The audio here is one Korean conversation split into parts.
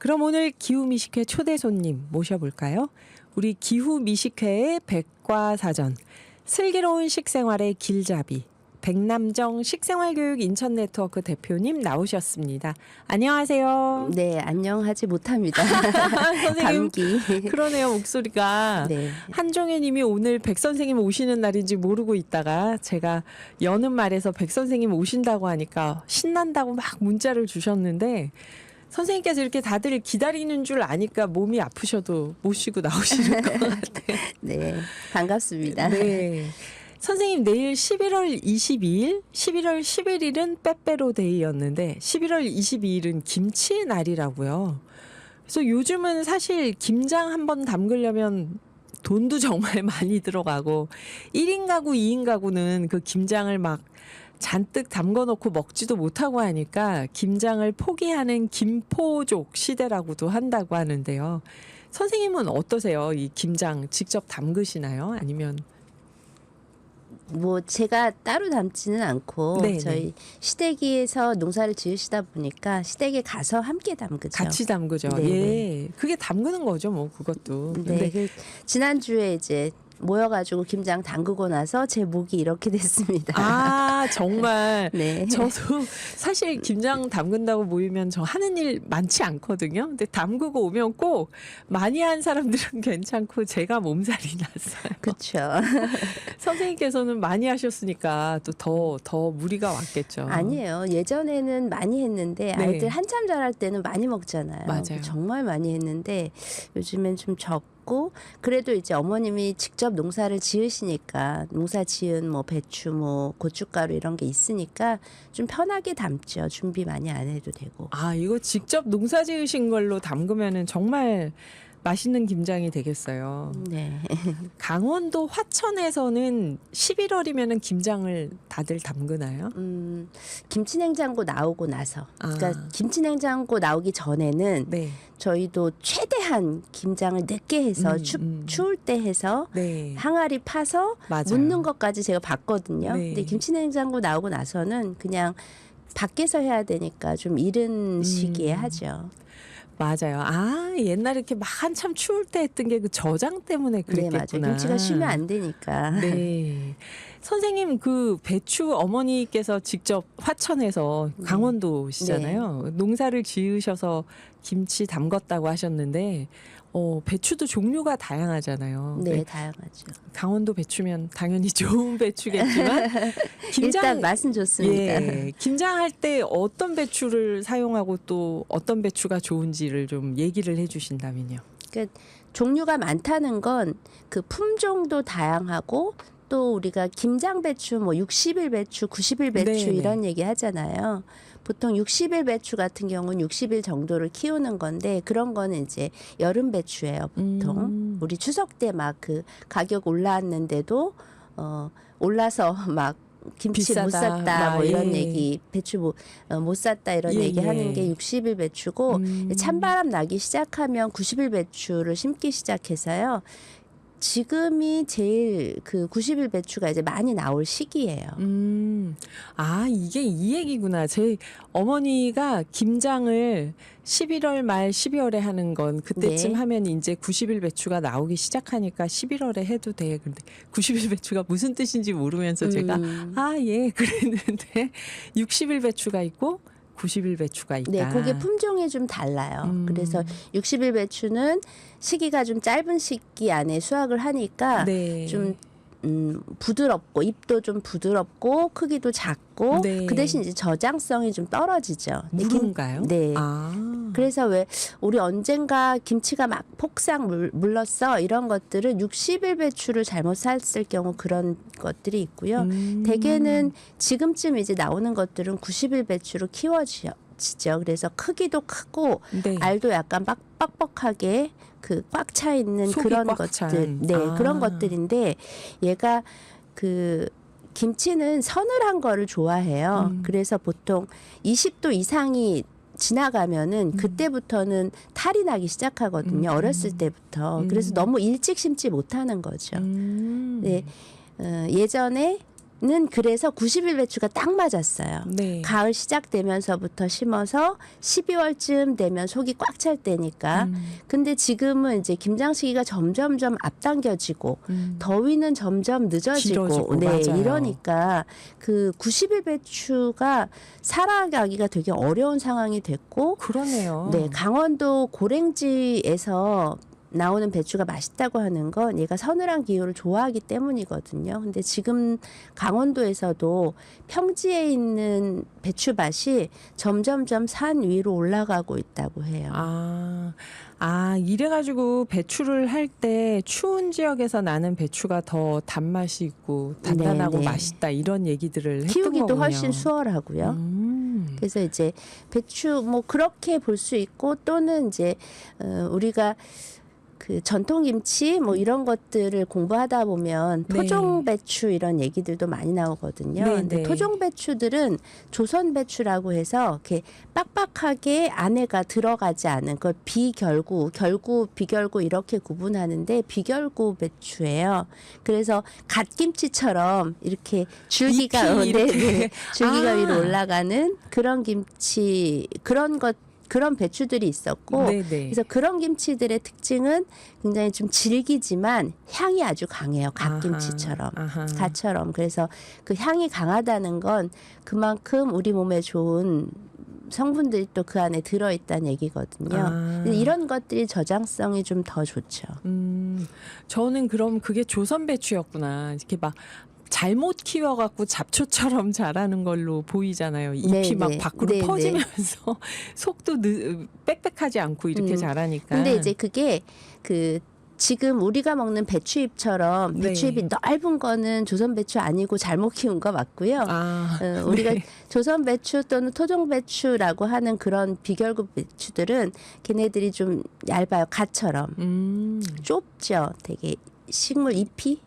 그럼 오늘 기후미식회 초대 손님 모셔볼까요? 우리 기후미식회의 백과사전, 슬기로운 식생활의 길잡이, 백남정 식생활교육 인천네트워크 대표님 나오셨습니다. 안녕하세요. 네, 안녕하지 못합니다. 선생님, 감기. 그러네요, 목소리가. 네. 한종혜 님이 오늘 백 선생님 오시는 날인지 모르고 있다가 제가 여는 말에서 백 선생님 오신다고 하니까 신난다고 막 문자를 주셨는데, 선생님께서 이렇게 다들 기다리는 줄 아니까 몸이 아프셔도 모시고 나오시는 것 같아요. 네, 반갑습니다. 네. 선생님, 내일 11월 22일, 11월 11일은 빼빼로데이였는데 11월 22일은 김치의 날이라고요. 그래서 요즘은 사실 김장 한번 담그려면 돈도 정말 많이 들어가고 1인 가구, 2인 가구는 그 김장을 막 잔뜩 담궈놓고 먹지도 못하고 하니까 김장을 포기하는 김포족 시대라고도 한다고 하는데요. 선생님은 어떠세요? 이 김장 직접 담그시나요? 아니면? 뭐 제가 따로 담지는 않고 네네. 저희 시댁에서 농사를 지으시다 보니까 시댁에 가서 함께 담그죠. 같이 담그죠. 네네. 예. 그게 담그는 거죠, 뭐, 그것도. 네, 그 지난주에 이제 모여가지고 김장 담그고 나서 제 목이 이렇게 됐습니다. 아, 정말. 네. 저도 사실 김장 담근다고 모이면 저 하는 일 많지 않거든요. 근데 담그고 오면 꼭 많이 한 사람들은 괜찮고 제가 몸살이 났어요. 그렇죠. 선생님께서는 많이 하셨으니까 또 더 무리가 왔겠죠. 아니에요. 예전에는 많이 했는데 네. 아이들 한참 자랄 때는 많이 먹잖아요. 맞아요. 정말 많이 했는데 요즘엔 좀 적고 그래도 이제 어머님이 직접 농사를 지으시니까 농사 지은 뭐 배추 뭐 고춧가루 이런 게 있으니까 좀 편하게 담죠. 준비 많이 안 해도 되고. 아, 이거 직접 농사 지으신 걸로 담그면은 정말 맛있는 김장이 되겠어요. 네. 강원도 화천에서는 11월이면은 김장을 다들 담그나요? 김치냉장고 나오고 나서 그러니까 아. 김치냉장고 나오기 전에는 네. 저희도 최대한 김장을 늦게 해서 추울 때 해서 네. 항아리 파서 맞아요. 묻는 것까지 제가 봤거든요. 네. 근데 김치냉장고 나오고 나서는 그냥 밖에서 해야 되니까 좀 이른 시기에 하죠. 맞아요. 아, 옛날에 이렇게 막 한참 추울 때 했던 게 그 저장 때문에 네, 그랬겠구나. 맞아요. 김치가 쉬면 안 되니까. 네. 선생님, 그 배추 어머니께서 직접 화천에서 강원도시잖아요. 농사를 지으셔서 김치 담궜다고 하셨는데, 배추도 종류가 다양하잖아요. 네, 다양하죠. 강원도 배추면 당연히 좋은 배추겠지만, 일단 맛은 좋습니다. 예, 김장할 때 어떤 배추를 사용하고 또 어떤 배추가 좋은지를 좀 얘기를 해주신다면요. 그러니까 종류가 많다는 건 그 품종도 다양하고 또 우리가 김장 배추 뭐 60일 배추, 90일 배추 네네. 이런 얘기 하잖아요. 보통 60일 배추 같은 경우는 60일 정도를 키우는 건데 그런 거는 이제 여름 배추예요, 보통. 우리 추석 때 막 그 가격 올랐는데도 올라서 막 김치 못 비싸다. 샀다 뭐 이런 예. 얘기 배추 못 샀다 이런 예, 얘기 예. 하는 게 60일 배추고 찬바람 나기 시작하면 90일 배추를 심기 시작해서요. 지금이 제일 그 90일 배추가 이제 많이 나올 시기예요. 아, 이게 이 얘기구나. 제 어머니가 김장을 11월 말 12월에 하는 건 그때쯤 네. 하면 이제 90일 배추가 나오기 시작하니까 11월에 해도 돼. 근데 90일 배추가 무슨 뜻인지 모르면서 제가 아, 예, 그랬는데 60일 배추가 있고 90일 배추가 있다. 네, 그게 품종이 좀 달라요. 그래서 60일 배추는 시기가 좀 짧은 시기 안에 수확을 하니까 네. 좀 부드럽고 잎도 좀 부드럽고 크기도 작고 네. 그 대신 이제 저장성이 좀 떨어지죠. 근데 무른가요? 네. 아. 그래서 왜 우리 언젠가 김치가 막 폭삭 물렀어 이런 것들은 60일 배추를 잘못 샀을 경우 그런 것들이 있고요. 대개는 지금쯤 이제 나오는 것들은 90일 배추로 키워지죠. 그래서 크기도 크고 네. 알도 약간 빡빡하게 그 꽉 차 있는 속이 그런 꽉 것들, 찬. 네 아. 그런 것들인데 얘가 그 김치는 서늘한 거를 좋아해요. 그래서 보통 20도 이상이 지나가면은 그때부터는 탈이 나기 시작하거든요. 어렸을 때부터. 그래서 너무 일찍 심지 못하는 거죠. 네, 예전에 그래서 90일 배추가 딱 맞았어요. 네. 가을 시작되면서부터 심어서 12월쯤 되면 속이 꽉 찰 때니까. 근데 지금은 이제 김장 시기가 점점점 앞당겨지고 더위는 점점 늦어지고 길어지고, 네, 맞아요. 이러니까 그 90일 배추가 살아가기가 되게 어려운 상황이 됐고 그러네요. 네, 강원도 고랭지에서 나오는 배추가 맛있다고 하는 건 얘가 서늘한 기후를 좋아하기 때문이거든요. 근데 지금 강원도에서도 평지에 있는 배추밭이 점점점 산 위로 올라가고 있다고 해요. 이래가지고 배추를 할 때 추운 지역에서 나는 배추가 더 단맛이 있고 단단하고 네, 네. 맛있다 이런 얘기들을 했던 키우기도 거군요. 훨씬 수월하고요. 그래서 이제 배추 뭐 그렇게 볼 수 있고 또는 이제 우리가 그 전통 김치 뭐 이런 것들을 공부하다 보면 네. 토종 배추 이런 얘기들도 많이 나오거든요. 네, 근데 네. 토종 배추들은 조선 배추라고 해서 이렇게 빡빡하게 안에가 들어가지 않은 그 비결구, 결구, 비결구 이렇게 구분하는데 비결구 배추예요. 그래서 갓김치처럼 이렇게 줄기가 잎이 이렇게. 줄기가 아. 위로 올라가는 그런 김치 그런 배추들이 있었고 네네. 그래서 그런 김치들의 특징은 굉장히 좀 질기지만 향이 아주 강해요. 갓김치처럼. 아하. 갓처럼. 그래서 그 향이 강하다는 건 그만큼 우리 몸에 좋은 성분들이 또 그 안에 들어있다는 얘기거든요. 이런 것들이 저장성이 좀 더 좋죠. 저는 그럼 그게 조선 배추였구나. 이렇게 막 잘못 키워갖고 잡초처럼 자라는 걸로 보이잖아요. 잎이 네, 막 네. 밖으로 네, 네. 퍼지면서 속도 빽빽하지 않고 이렇게 자라니까. 근데 이제 그게 그 지금 우리가 먹는 배추잎처럼 네. 배추잎이 넓은 거는 조선 배추 아니고 잘못 키운 거 맞고요. 우리가 네. 조선 배추 또는 토종 배추라고 하는 그런 비결구 배추들은 걔네들이 좀 얇아요. 갓처럼 좁죠. 되게 식물 잎이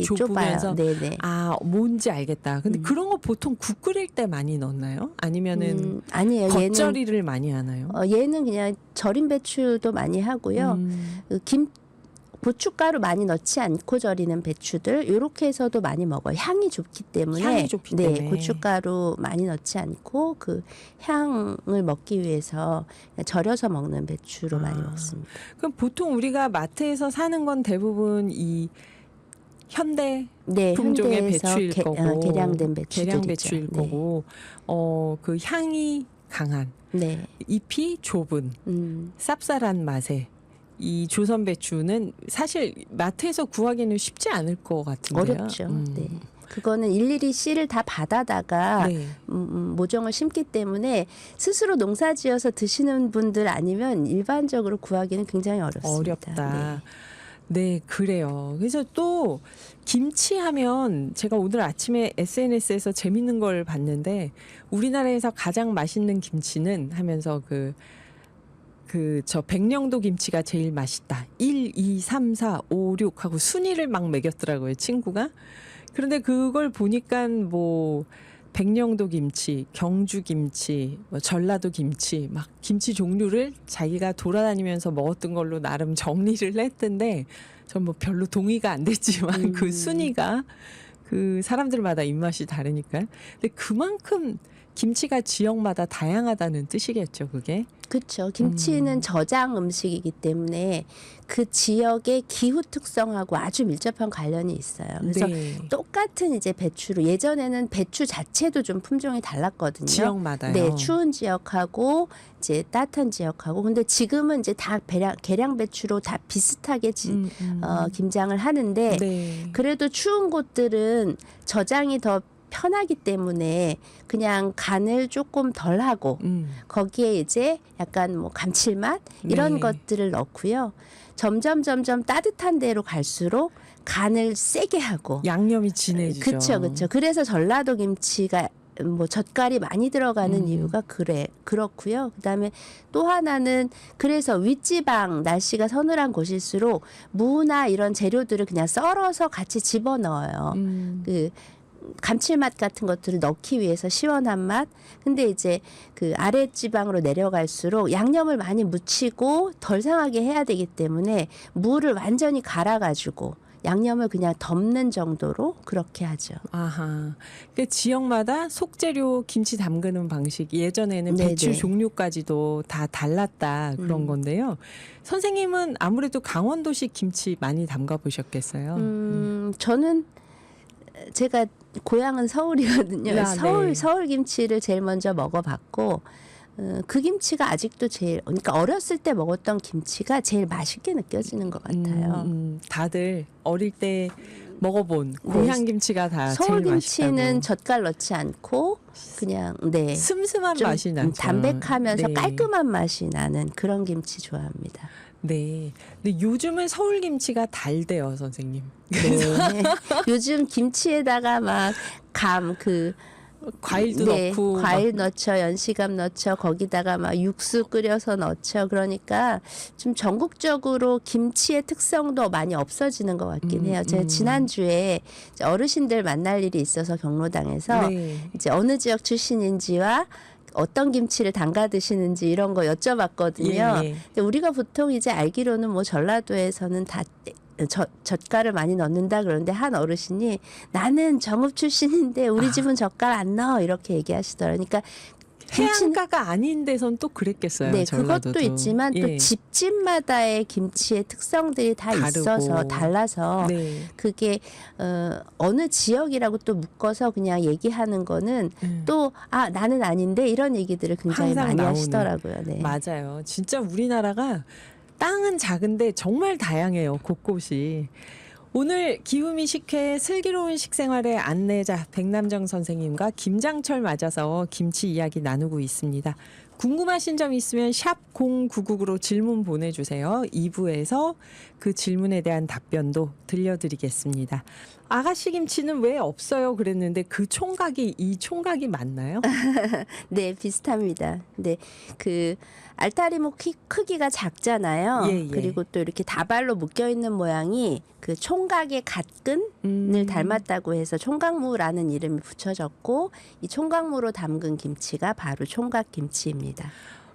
좁으면서 좁아요. 네네. 뭔지 알겠다. 근데 그런 거 보통 국 끓일 때 많이 넣나요? 아니면은 아니에요. 얘는 겉절이를 많이 하나요? 얘는 그냥 절인 배추도 많이 하고요. 그 고춧가루 많이 넣지 않고 절이는 배추들 이렇게 해서도 많이 먹어요. 향이 좋기 때문에. 향이 좋기 네, 때문에. 고춧가루 많이 넣지 않고 그 향을 먹기 위해서 그냥 절여서 먹는 배추로 많이 먹습니다. 그럼 보통 우리가 마트에서 사는 건 대부분 이 현대 네, 품종의 현대에서 배추일 거고 개량된 배추들이죠. 개량 배추일 네. 거고 그 향이 강한 네. 잎이 좁은 쌉쌀한 맛의 이 조선 배추는 사실 마트에서 구하기는 쉽지 않을 것 같은데요. 어렵죠. 네. 그거는 일일이 씨를 다 받아다가 네. 모종을 심기 때문에 스스로 농사지어서 드시는 분들 아니면 일반적으로 구하기는 굉장히 어렵습니다. 어렵다. 네, 그래요. 그래서 또 김치 하면 제가 오늘 아침에 SNS에서 재밌는 걸 봤는데 우리나라에서 가장 맛있는 김치는 하면서 저 백령도 김치가 제일 맛있다. 1, 2, 3, 4, 5, 6 하고 순위를 막 매겼더라고요, 친구가. 그런데 그걸 보니까 뭐 백령도 김치, 경주 김치, 뭐 전라도 김치, 막 김치 종류를 자기가 돌아다니면서 먹었던 걸로 나름 정리를 했던데 전 뭐 별로 동의가 안 됐지만 그 순위가 그 사람들마다 입맛이 다르니까. 근데 그만큼 김치가 지역마다 다양하다는 뜻이겠죠, 그게. 그렇죠. 김치는 저장 음식이기 때문에 그 지역의 기후 특성하고 아주 밀접한 관련이 있어요. 그래서 네. 똑같은 이제 배추로 예전에는 배추 자체도 좀 품종이 달랐거든요. 지역마다요. 네, 추운 지역하고 이제 따뜻한 지역하고 근데 지금은 이제 다 계량 배추로 다 비슷하게 김장을 하는데 네. 그래도 추운 곳들은 저장이 더 편하기 때문에 그냥 간을 조금 덜 하고 거기에 이제 약간 뭐 감칠맛 이런 네. 것들을 넣고요. 점점 따뜻한 데로 갈수록 간을 세게 하고 양념이 진해지죠. 그렇죠. 그래서 전라도 김치가 뭐 젓갈이 많이 들어가는 이유가 그렇고요. 그다음에 또 하나는 그래서 윗지방 날씨가 서늘한 곳일수록 무나 이런 재료들을 그냥 썰어서 같이 집어넣어요. 그 감칠맛 같은 것들을 넣기 위해서 시원한 맛. 근데 이제 그 아래 지방으로 내려갈수록 양념을 많이 묻히고 덜 상하게 해야 되기 때문에 무를 완전히 갈아가지고 양념을 그냥 덮는 정도로 그렇게 하죠. 아하. 그 지역마다 속재료 김치 담그는 방식 예전에는 네네. 배추 종류까지도 다 달랐다 그런 건데요. 선생님은 아무래도 강원도식 김치 많이 담가 보셨겠어요. 저는 제가 고향은 서울이거든요. 아, 서울 네. 서울 김치를 제일 먼저 먹어봤고 그 김치가 아직도 제일 그러니까 어렸을 때 먹었던 김치가 제일 맛있게 느껴지는 것 같아요. 다들 어릴 때 먹어본 고향 김치가 다 서울 제일 김치는 맛있다고. 젓갈 넣지 않고 그냥 네. 슴슴한 좀 맛이 나죠. 담백하면서 네. 깔끔한 맛이 나는 그런 김치 좋아합니다. 네. 근데 요즘은 서울 김치가 달대요, 선생님. 네. 요즘 김치에다가 막 과일도 네, 넣고 과일 넣죠, 연시감 넣죠, 거기다가 막 육수 끓여서 넣죠. 그러니까 좀 전국적으로 김치의 특성도 많이 없어지는 것 같긴 해요. 제가 지난주에 이제 어르신들 만날 일이 있어서 경로당에서 네. 이제 어느 지역 출신인지와 어떤 김치를 담가 드시는지 이런 거 여쭤봤거든요. 예, 예. 근데 우리가 보통 이제 알기로는 뭐 전라도에서는 다 젓갈을 많이 넣는다 그러는데 한 어르신이 나는 정읍 출신인데 우리 집은 젓갈 안 넣어 이렇게 얘기하시더라고요. 그러니까 김치는 해안가가 아닌 데선 또 그랬겠어요. 네, 전라도도. 그것도 있지만 또 예. 집집마다의 김치의 특성들이 다 다르고. 있어서 달라서 네. 그게 어느 지역이라고 또 묶어서 그냥 얘기하는 거는 또 나는 아닌데 이런 얘기들을 굉장히 항상 많이 나오는. 하시더라고요. 네. 맞아요. 진짜 우리나라가 땅은 작은데 정말 다양해요. 곳곳이. 오늘 기후미 식회 슬기로운 식생활의 안내자 백남정 선생님과 김장철 맞아서 김치 이야기 나누고 있습니다. 궁금하신 점 있으면 샵 0999로 질문 보내주세요. 2부에서 그 질문에 대한 답변도 들려드리겠습니다. 아가씨 김치는 왜 없어요? 그랬는데 그 총각이 이 총각이 맞나요? 네, 비슷합니다. 근데 그 알타리목 크기가 작잖아요. 예, 예. 그리고 또 이렇게 다발로 묶여 있는 모양이 그 총각의 갓근을 닮았다고 해서 총각무라는 이름이 붙여졌고 이 총각무로 담근 김치가 바로 총각김치입니다.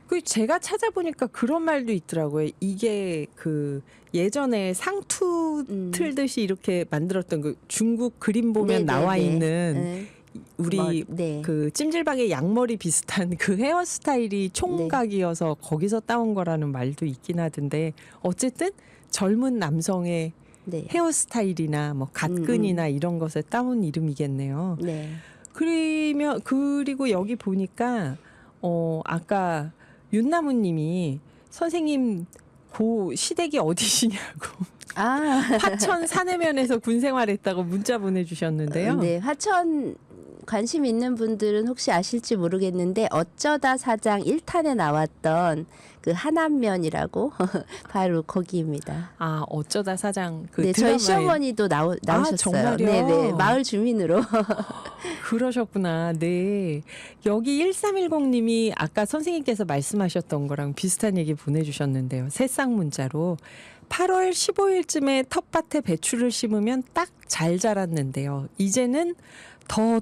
그 제가 찾아보니까 그런 말도 있더라고요. 이게 그 예전에 상투 틀듯이 이렇게 만들었던 그 중국 그림 보면 네, 나와 네, 네. 있는 네. 우리 네. 그 찜질방의 양머리 비슷한 그 헤어스타일이 총각이어서 거기서 따온 거라는 말도 있긴 하던데 어쨌든 젊은 남성의 네. 헤어스타일이나 뭐 갓근이나 이런 것에 따온 이름이겠네요. 네. 그리고 여기 보니까 아까 윤나무님이 선생님 고 시댁이 어디시냐고 화천 사내면에서 군 생활했다고 문자 보내주셨는데요. 네, 화천 관심 있는 분들은 혹시 아실지 모르겠는데 어쩌다 사장 1탄에 나왔던 그 하남면이라고 바로 거기입니다. 아 어쩌다 사장 그 네, 드라마에 저희 시어머니도 나오셨어요. 정말요? 네, 마을 주민으로. 그러셨구나. 네. 여기 1310님이 아까 선생님께서 말씀하셨던 거랑 비슷한 얘기 보내주셨는데요. 새싹 문자로 8월 15일쯤에 텃밭에 배추를 심으면 딱 잘 자랐는데요. 이제는 더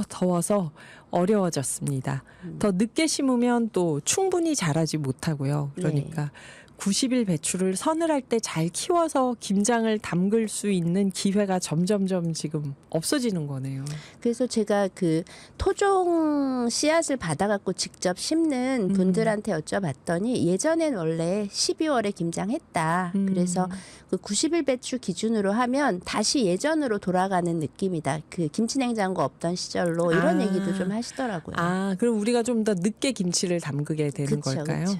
더워서 어려워졌습니다. 더 늦게 심으면 또 충분히 자라지 못하고요. 그러니까 90일 배추를 서늘할 때 잘 키워서 김장을 담글 수 있는 기회가 점점점 지금 없어지는 거네요. 그래서 제가 그 토종 씨앗을 받아갖고 직접 심는 분들한테 여쭤봤더니 예전엔 원래 12월에 김장했다. 그래서 그 90일 배추 기준으로 하면 다시 예전으로 돌아가는 느낌이다. 그 김치냉장고 없던 시절로 이런 얘기도 좀 하시더라고요. 그럼 우리가 좀 더 늦게 김치를 담그게 되는 그쵸, 걸까요? 그쵸.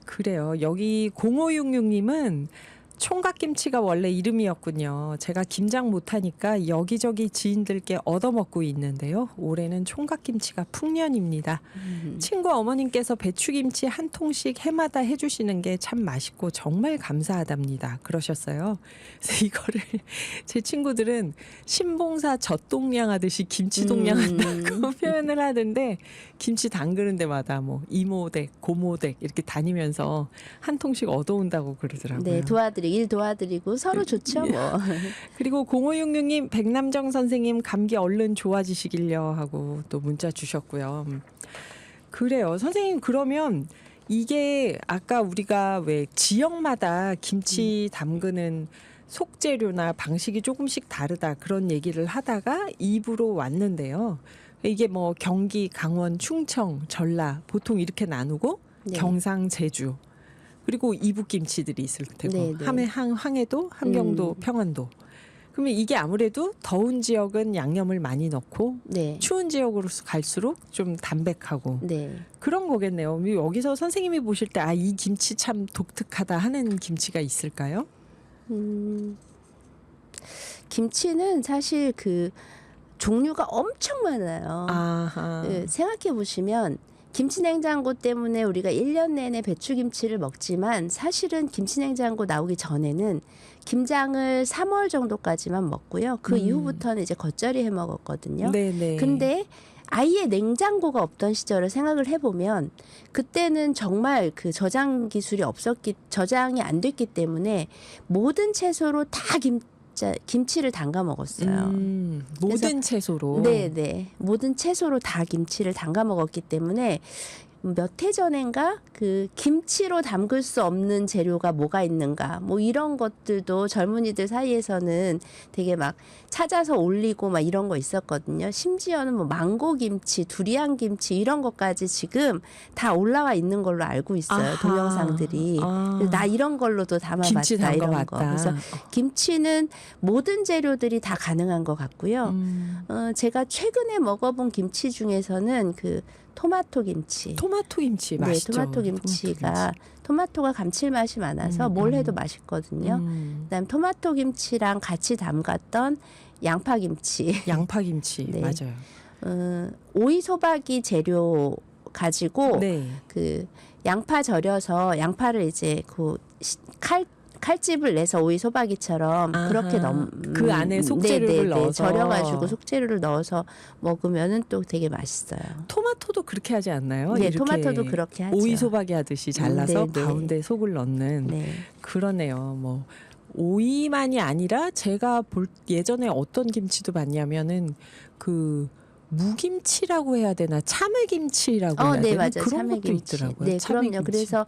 그래요. 여기 0566님은 총각김치가 원래 이름이었군요. 제가 김장 못하니까 여기저기 지인들께 얻어먹고 있는데요. 올해는 총각김치가 풍년입니다. 친구 어머님께서 배추김치 한 통씩 해마다 해주시는 게 참 맛있고 정말 감사하답니다. 그러셨어요. 그래서 이거를 제 친구들은 신봉사 젖동량 하듯이 김치동량 한다고 표현을 하던데 김치 담그는 데마다 뭐 이모댁, 고모댁 이렇게 다니면서 한 통씩 얻어온다고 그러더라고요. 네, 일 도와드리고 서로 좋죠, 뭐. 그리고 0566님 백남정 선생님 감기 얼른 좋아지시길요 하고 또 문자 주셨고요. 그래요. 선생님 그러면 이게 아까 우리가 왜 지역마다 김치 담그는 속재료나 방식이 조금씩 다르다 그런 얘기를 하다가 2부로 왔는데요. 이게 뭐 경기, 강원, 충청, 전라 보통 이렇게 나누고 네. 경상, 제주 그리고 이북 김치들이 있을 테고 네, 네. 항해도, 함경도, 평안도. 그러면 이게 아무래도 더운 지역은 양념을 많이 넣고 네. 추운 지역으로 갈수록 좀 담백하고 네. 그런 거겠네요. 여기서 선생님이 보실 때 이 김치 참 독특하다 하는 김치가 있을까요? 김치는 사실 그 종류가 엄청 많아요. 아하. 생각해 보시면 김치 냉장고 때문에 우리가 1년 내내 배추김치를 먹지만 사실은 김치 냉장고 나오기 전에는 김장을 3월 정도까지만 먹고요. 그 이후부터는 이제 겉절이 해 먹었거든요. 네네. 근데 아예 냉장고가 없던 시절을 생각을 해보면 그때는 정말 그 저장 기술이 저장이 안 됐기 때문에 모든 채소로 다 김치를 담가 먹었어요. 모든 채소로. 네네. 모든 채소로 다 김치를 담가 먹었기 때문에 몇 해 전엔가 그 김치로 담글 수 없는 재료가 뭐가 있는가 뭐 이런 것들도 젊은이들 사이에서는 되게 막 찾아서 올리고 막 이런 거 있었거든요. 심지어는 뭐 망고 김치, 두리안 김치 이런 것까지 지금 다 올라와 있는 걸로 알고 있어요. 아하. 동영상들이. 그래서 나 이런 걸로도 김치 담아봤다 이런 담가봤다. 거. 그래서 김치는 모든 재료들이 다 가능한 것 같고요. 제가 최근에 먹어본 김치 중에서는 그 토마토 김치. 토마토 김치 네, 맛있죠. 토마토 김치가 토마토가 감칠맛이 많아서 뭘 해도 맛있거든요. 그다음 토마토 김치랑 같이 담갔던 양파 김치. 양파 김치 네. 맞아요. 오이 소박이 재료 가지고 네. 그 양파 절여서 양파를 이제 그 칼집을 내서 오이 소박이처럼 아하. 그렇게 그 안에 속재료를 넣어서 절여가지고 속재료를 넣어서 먹으면은 또 되게 맛있어요. 토마토도 그렇게 하지 않나요? 네, 이렇게 토마토도 그렇게 하죠. 오이 소박이 하듯이 잘라서 네, 네. 가운데 속을 넣는 네. 그러네요. 뭐 오이만이 아니라 제가 예전에 어떤 김치도 봤냐면은 그 무김치라고 해야 되나 참외김치라고 해야 네, 되나 맞아요. 그런 것도 참외김치. 있더라고요. 네, 그럼요. 참외김치. 그래서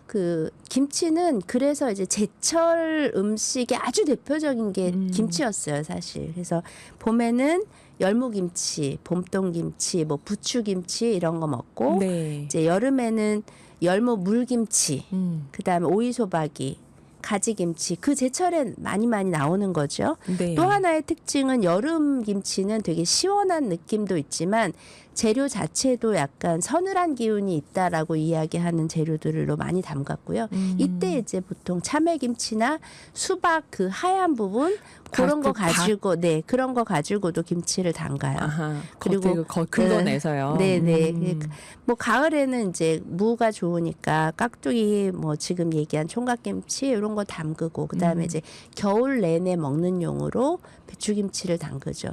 그 김치는 그래서 이제 제철 음식의 아주 대표적인 게 김치였어요, 사실. 그래서 봄에는 열무김치, 봄동김치, 뭐 부추김치 이런 거 먹고 네. 이제 여름에는 열무 물김치, 그다음에 오이소박이, 가지김치 그 제철에 많이 나오는 거죠. 네. 또 하나의 특징은 여름 김치는 되게 시원한 느낌도 있지만 재료 자체도 약간 서늘한 기운이 있다라고 이야기하는 재료들로 많이 담갔고요. 이때 이제 보통 참외김치나 수박 그 하얀 부분 그런 거 가지고 그런 거 가지고도 김치를 담가요. 아하, 그리고 긁어내서요. 네네. 뭐 가을에는 이제 무가 좋으니까 깍두기 뭐 지금 얘기한 총각김치 이런 거 담그고 그다음에 이제 겨울 내내 먹는 용으로 배추김치를 담그죠.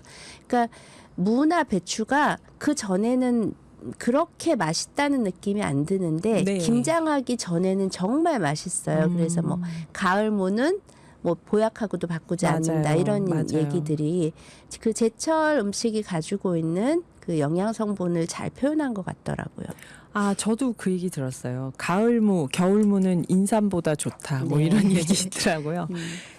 그러니까 무나 배추가 그 전에는 그렇게 맛있다는 느낌이 안 드는데 네. 김장하기 전에는 정말 맛있어요. 그래서 뭐 가을 무는 뭐 보약하고도 바꾸지 맞아요. 않는다 이런 맞아요. 얘기들이 그 제철 음식이 가지고 있는 그 영양 성분을 잘 표현한 것 같더라고요. 저도 그 얘기 들었어요. 가을무, 겨울무는 인삼보다 좋다. 뭐 네. 이런 얘기 있더라고요.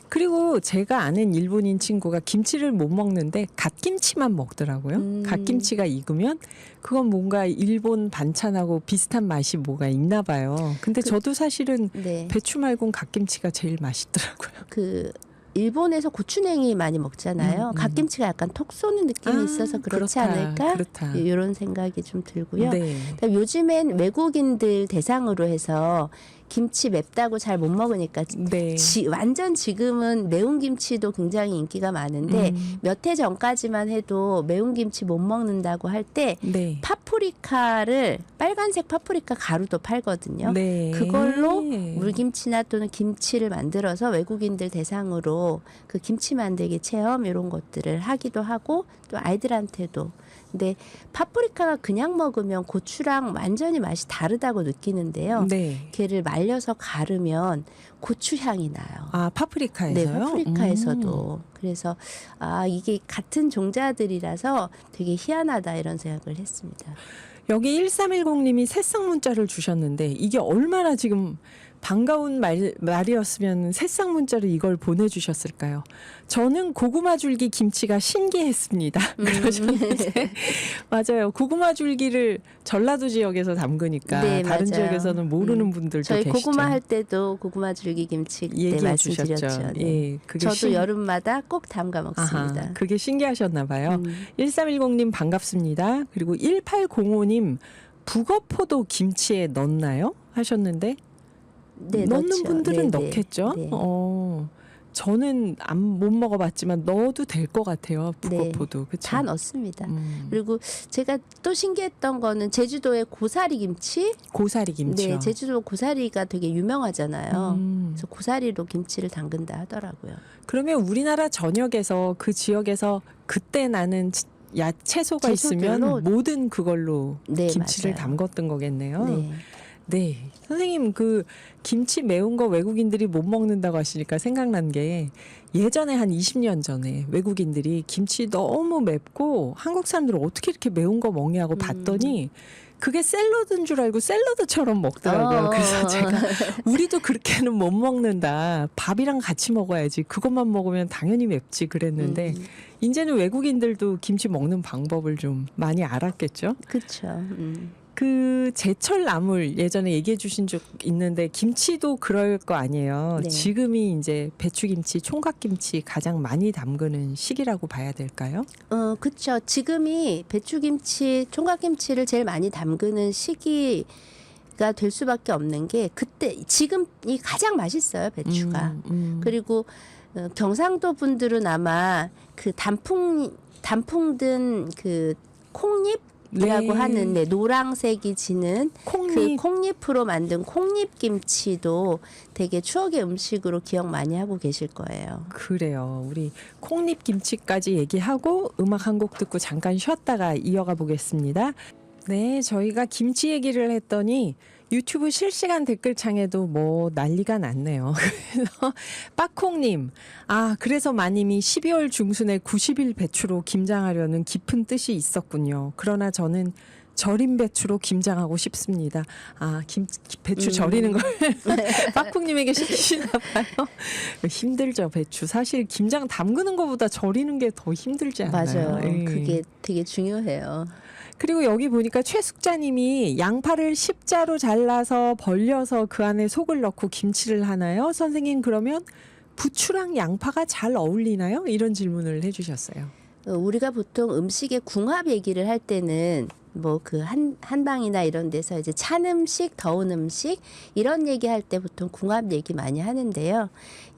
그리고 제가 아는 일본인 친구가 김치를 못 먹는데 갓김치만 먹더라고요. 갓김치가 익으면 그건 뭔가 일본 반찬하고 비슷한 맛이 뭐가 있나 봐요. 근데 저도 사실은 네. 배추 말고는 갓김치가 제일 맛있더라고요. 그 일본에서 고추냉이 많이 먹잖아요. 갓김치가 약간 톡 쏘는 느낌이 있어서 그렇지 그렇다, 않을까? 그렇다. 이런 생각이 좀 들고요. 네. 그다음에 요즘엔 외국인들 대상으로 해서 김치 맵다고 잘 못 먹으니까 네. 완전 지금은 매운 김치도 굉장히 인기가 많은데 몇 해 전까지만 해도 매운 김치 못 먹는다고 할 때 네. 파프리카를 빨간색 파프리카 가루도 팔거든요. 네. 그걸로 물김치나 또는 김치를 만들어서 외국인들 대상으로 그 김치 만들기 체험 이런 것들을 하기도 하고 또 아이들한테도. 근데 파프리카가 그냥 먹으면 고추랑 완전히 맛이 다르다고 느끼는데요. 네. 걔를 말려서 가르면 고추 향이 나요. 파프리카에서요? 네, 파프리카에서도. 그래서 이게 같은 종자들이라서 되게 희한하다 이런 생각을 했습니다. 여기 1310님이 새싹 문자를 주셨는데 이게 얼마나 지금 반가운 말이었으면 새싹 문자로 이걸 보내주셨을까요? 저는 고구마 줄기 김치가 신기했습니다. 그러셨는데 맞아요. 고구마 줄기를 전라도 지역에서 담그니까 네, 다른 맞아요. 지역에서는 모르는 분들도 저희 계시죠. 고구마 할 때도 고구마 줄기 김치 그때 얘기해 주셨죠. 말씀드렸죠. 네. 예, 그게 저도 여름마다 꼭 담가 먹습니다. 아하, 그게 신기하셨나 봐요. 1310님 반갑습니다. 그리고 1805님 북어포도 김치에 넣나요? 하셨는데 네, 넣는 넣죠. 분들은 네, 넣겠죠. 네. 저는 못 먹어봤지만 넣어도 될 것 같아요. 북어포도 그렇죠. 다 넣습니다. 그리고 제가 또 신기했던 거는 제주도의 고사리 김치. 고사리 김치요. 네, 제주도 고사리가 되게 유명하잖아요. 음. 그래서 고사리로 김치를 담근다 하더라고요. 그러면 우리나라 전역에서 그 지역에서 그때 나는 채소가 있으면 채소들로- 모든 그걸로 네, 김치를 맞아요. 담궜던 거겠네요. 네. 네. 선생님, 그 김치 매운 거 외국인들이 못 먹는다고 하시니까 생각난 게 예전에 한 20년 전에 외국인들이 김치 너무 맵고 한국 사람들은 어떻게 이렇게 매운 거 먹냐고 봤더니 그게 샐러드인 줄 알고 샐러드처럼 먹더라고요. 그래서 제가 우리도 그렇게는 못 먹는다. 밥이랑 같이 먹어야지. 그것만 먹으면 당연히 맵지 그랬는데 이제는 외국인들도 김치 먹는 방법을 좀 많이 알았겠죠. 그렇죠. 그 제철 나물 예전에 얘기해 주신 적 있는데 김치도 그럴 거 아니에요. 네. 지금이 이제 배추김치, 총각김치 가장 많이 담그는 시기라고 봐야 될까요? 그렇죠. 지금이 배추김치, 총각김치를 제일 많이 담그는 시기가 될 수밖에 없는 게 그때 지금이 가장 맛있어요, 배추가. 그리고 경상도 분들은 아마 그 단풍 든 콩잎 이라고 네. 하는 노란색이 지는 콩잎. 그 콩잎으로 만든 콩잎김치도 되게 추억의 음식으로 기억 많이 하고 계실 거예요. 그래요. 우리 콩잎 김치까지 얘기하고 음악 한 곡 듣고 잠깐 쉬었다가 이어가 보겠습니다. 네, 저희가 김치 얘기를 했더니 유튜브 실시간 댓글창에도 뭐 난리가 났네요. 그래서 빠콩님, 그래서 마님이 12월 중순에 90일 배추로 김장하려는 깊은 뜻이 있었군요. 그러나 저는 절인 배추로 김장하고 싶습니다. 배추 절이는 걸 빠콩님에게 시키시나 봐요. 힘들죠, 배추. 사실 김장 담그는 것보다 절이는 게 더 힘들지 않나요? 맞아요. 예. 그게 되게 중요해요. 그리고 여기 보니까 최숙자님이 양파를 십자로 잘라서 벌려서 그 안에 속을 넣고 김치를 하나요? 선생님 그러면 부추랑 양파가 잘 어울리나요? 이런 질문을 해주셨어요. 우리가 보통 음식의 궁합 얘기를 할 때는 뭐 그 한방이나 이런 데서 이제 찬 음식, 더운 음식 이런 얘기할 때 보통 궁합 얘기 많이 하는데요.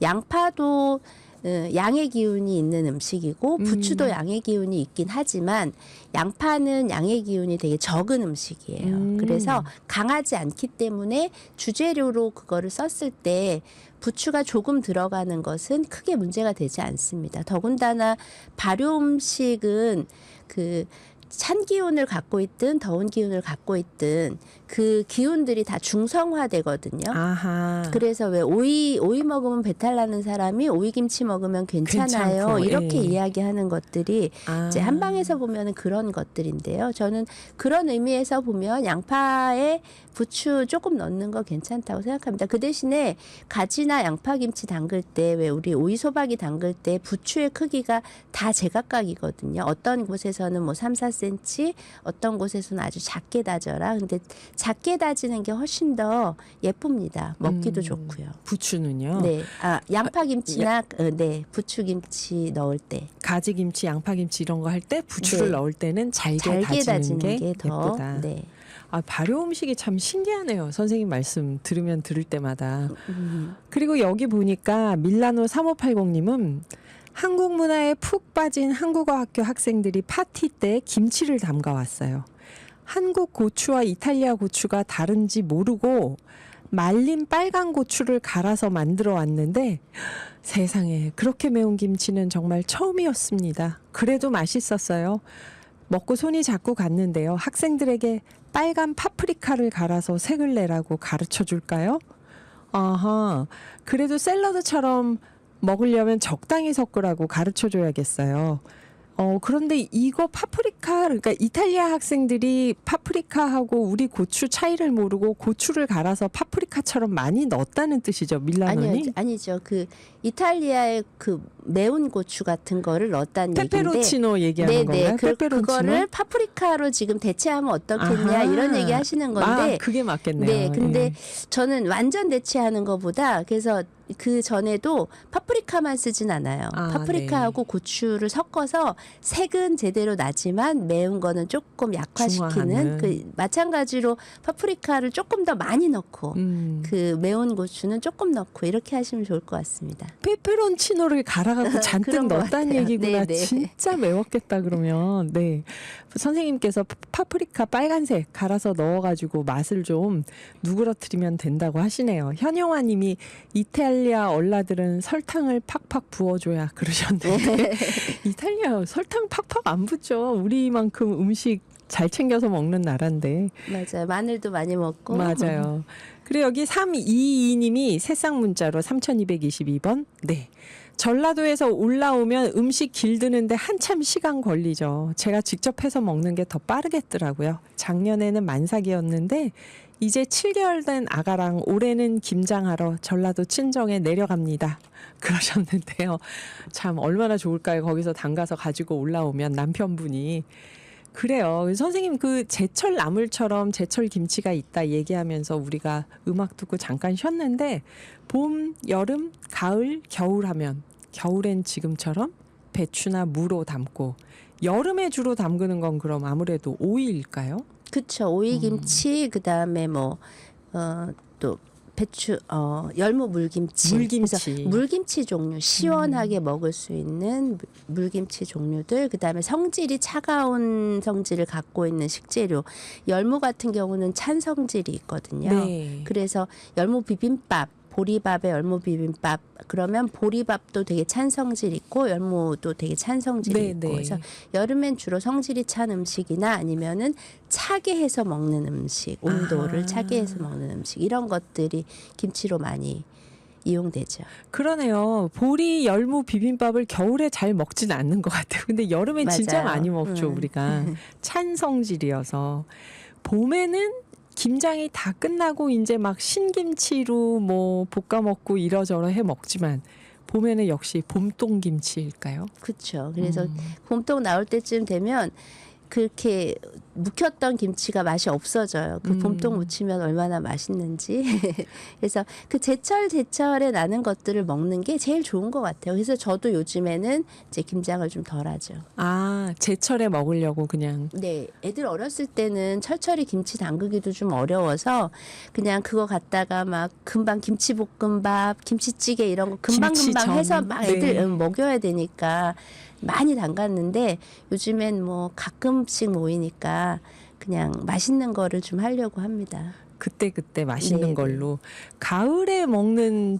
양파도 양의 기운이 있는 음식이고 부추도 양의 기운이 있긴 하지만 양파는 양의 기운이 되게 적은 음식이에요. 그래서 강하지 않기 때문에 주재료로 그거를 썼을 때 부추가 조금 들어가는 것은 크게 문제가 되지 않습니다. 더군다나 발효 음식은 그 찬 기운을 갖고 있든 더운 기운을 갖고 있든 그 기운들이 다 중성화되거든요. 아하. 그래서 왜 오이 먹으면 배탈 나는 사람이 오이김치 먹으면 괜찮아요. 괜찮고, 이렇게 예. 이야기하는 것들이 이제 한방에서 보면은 그런 것들인데요. 저는 그런 의미에서 보면 양파에 부추 조금 넣는 거 괜찮다고 생각합니다. 그 대신에 가지나 양파김치 담글 때 왜 우리 오이소박이 담글 때 부추의 크기가 다 제각각이거든요. 어떤 곳에서는 뭐 3, 4cm, 어떤 곳에서는 아주 작게 다져라. 근데 작게 다지는 게 훨씬 더 예쁩니다. 먹기도 좋고요. 부추는요? 네, 양파김치나 네 부추김치 넣을 때 가지김치, 양파김치 이런 거 할 때 부추를 네. 넣을 때는 잘게 다지는 게 더 예쁘다. 네. 발효 음식이 참 신기하네요. 선생님 말씀 들으면 들을 때마다. 그리고 여기 보니까 밀라노 3580님은 한국 문화에 푹 빠진 한국어 학교 학생들이 파티 때 김치를 담가왔어요. 한국 고추와 이탈리아 고추가 다른지 모르고 말린 빨간 고추를 갈아서 만들어 왔는데 세상에 그렇게 매운 김치는 정말 처음이었습니다. 그래도 맛있었어요. 먹고 손이 자꾸 갔는데요. 학생들에게 빨간 파프리카를 갈아서 색을 내라고 가르쳐 줄까요? 아하, 그래도 샐러드처럼 먹으려면 적당히 섞으라고 가르쳐 줘야겠어요. 그런데 이거 파프리카, 그러니까 이탈리아 학생들이 파프리카하고 우리 고추 차이를 모르고 고추를 갈아서 파프리카처럼 많이 넣었다는 뜻이죠, 밀라노니? 아니죠. 그 이탈리아의 그 매운 고추 같은 거를 넣었다는 얘기인데. 페페로치노 얘기하는 건가요? 그거를 파프리카로 지금 대체하면 어떻겠냐 이런 얘기 하시는 건데. 그게 맞겠네요. 네, 근데 저는 완전 대체하는 것보다 그래서 그 전에도 파프리카만 쓰진 않아요. 파프리카하고 고추를 섞어서 색은 제대로 나지만 매운 거는 조금 약화시키는 그 마찬가지로 파프리카를 조금 더 많이 넣고 그 매운 고추는 조금 넣고 이렇게 하시면 좋을 것 같습니다. 페페론치노를 갈아갖고 잔뜩 넣었다는 얘기구나. 네네. 진짜 매웠겠다 그러면. 네, 선생님께서 파프리카 빨간색 갈아서 넣어가지고 맛을 좀 누그러뜨리면 된다고 하시네요. 현영화님이 이탈리아 얼라들은 설탕을 팍팍 부어줘야 그러셨는데 이탈리아 설탕 팍팍 안 붓죠. 우리만큼 음식 잘 챙겨서 먹는 나라인데. 맞아요. 마늘도 많이 먹고. 맞아요. 그리고 여기 3222님이 새싹 문자로 3222번. 네. 전라도에서 올라오면 음식 길드는데 한참 시간 걸리죠. 제가 직접 해서 먹는 게 더 빠르겠더라고요. 작년에는 만삭이었는데 이제 7개월 된 아가랑 올해는 김장하러 전라도 친정에 내려갑니다. 그러셨는데요. 참 얼마나 좋을까요? 거기서 담가서 가지고 올라오면 남편분이. 그래요. 선생님 그 제철 나물처럼 제철 김치가 있다 얘기하면서 우리가 음악 듣고 잠깐 쉬었는데 봄, 여름, 가을, 겨울 하면 겨울엔 지금처럼 배추나 무로 담고 여름에 주로 담그는 건 그럼 아무래도 오이일까요? 그렇죠. 오이김치 그다음에 또 배추 열무 물김치. 물김치. 그래서 물김치 종류 시원하게 먹을 수 있는 물김치 종류들 그다음에 성질이 차가운 성질을 갖고 있는 식재료. 열무 같은 경우는 찬 성질이 있거든요. 네. 그래서 열무 비빔밥 보리밥에 열무 비빔밥 그러면 보리밥도 되게 찬 성질 있고 열무도 되게 찬 성질이 네, 있고 네. 그래서 여름엔 주로 성질이 찬 음식이나 아니면은 차게 해서 먹는 음식 온도를 차게 해서 먹는 음식 이런 것들이 김치로 많이 이용되죠. 그러네요. 보리 열무 비빔밥을 겨울에 잘 먹진 않는 것 같아요. 근데 여름에 진짜 맞아요. 많이 먹죠 우리가. 찬 성질이어서. 봄에는 김장이 다 끝나고 이제 막 신김치로 뭐 볶아 먹고 이러저러 해 먹지만 봄에는 역시 봄동 김치일까요? 그렇죠. 그래서 봄동 나올 때쯤 되면 그렇게 묵혔던 김치가 맛이 없어져요. 그 봄동 무치면 얼마나 맛있는지. 그래서 그 제철에 나는 것들을 먹는 게 제일 좋은 것 같아요. 그래서 저도 요즘에는 이제 김장을 좀 덜하죠. 제철에 먹으려고 그냥. 네, 애들 어렸을 때는 철철이 김치 담그기도 좀 어려워서 그냥 그거 갖다가 막 금방 김치볶음밥, 김치찌개 이런 거 금방금방 김치전. 해서 막 애들 네. 먹여야 되니까 많이 담갔는데 요즘엔 뭐 가끔씩 모이니까 그냥 맛있는 거를 좀 하려고 합니다. 그때 맛있는 네, 걸로.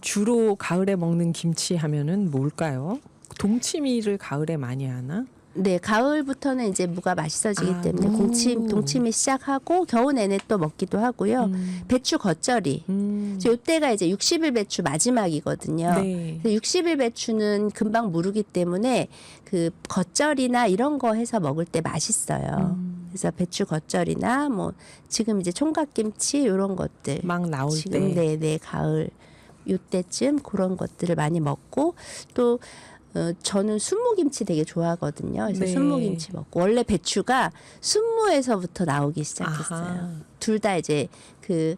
주로 가을에 먹는 김치 하면은 뭘까요? 동치미를 가을에 많이 하나? 네, 가을부터는 이제 무가 맛있어지기 때문에 동치미 시작하고 겨우 내내 또 먹기도 하고요. 배추 겉절이. 요때가 이제 60일 배추 마지막이거든요. 네. 그래서 60일 배추는 금방 무르기 때문에 그 겉절이나 이런 거 해서 먹을 때 맛있어요. 그래서 배추 겉절이나 뭐 지금 이제 총각김치 이런 것들 막 나올 지금 때. 네 가을 요때쯤 그런 것들을 많이 먹고 또 저는 순무김치 되게 좋아하거든요. 그래서 네. 순무김치 먹고 원래 배추가 순무에서부터 나오기 시작했어요. 아하. 둘 다 이제 그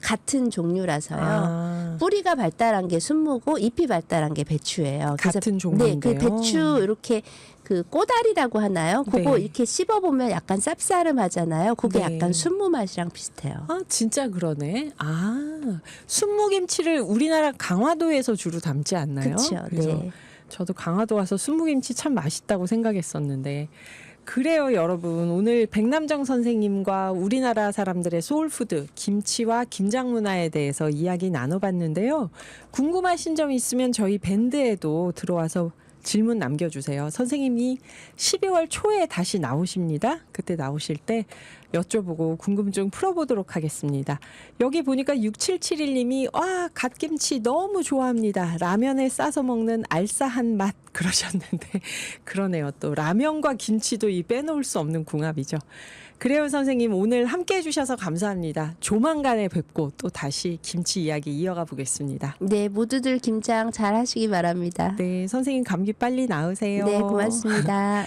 같은 종류라서요. 뿌리가 발달한 게 순무고 잎이 발달한 게 배추예요. 같은 네, 종류인데요. 그 배추 이렇게 그 꼬다리라고 하나요? 그거 네. 이렇게 씹어보면 약간 쌉싸름하잖아요. 그게 네. 약간 순무 맛이랑 비슷해요. 진짜 그러네. 순무김치를 우리나라 강화도에서 주로 담지 않나요? 그렇죠. 그래서 네. 저도 강화도 와서 순무김치 참 맛있다고 생각했었는데 그래요, 여러분. 오늘 백남정 선생님과 우리나라 사람들의 소울푸드 김치와 김장 문화에 대해서 이야기 나눠봤는데요. 궁금하신 점 있으면 저희 밴드에도 들어와서 질문 남겨주세요. 선생님이 12월 초에 다시 나오십니다. 그때 나오실 때 여쭤보고 궁금증 풀어보도록 하겠습니다. 여기 보니까 6771님이 와 갓김치 너무 좋아합니다. 라면에 싸서 먹는 알싸한 맛 그러셨는데 그러네요. 또 라면과 김치도 이 빼놓을 수 없는 궁합이죠. 그래요 선생님 오늘 함께 해주셔서 감사합니다. 조만간에 뵙고 또 다시 김치 이야기 이어가 보겠습니다. 네, 모두들 김장 잘 하시기 바랍니다. 네 선생님 감기 빨리 나으세요. 네, 고맙습니다.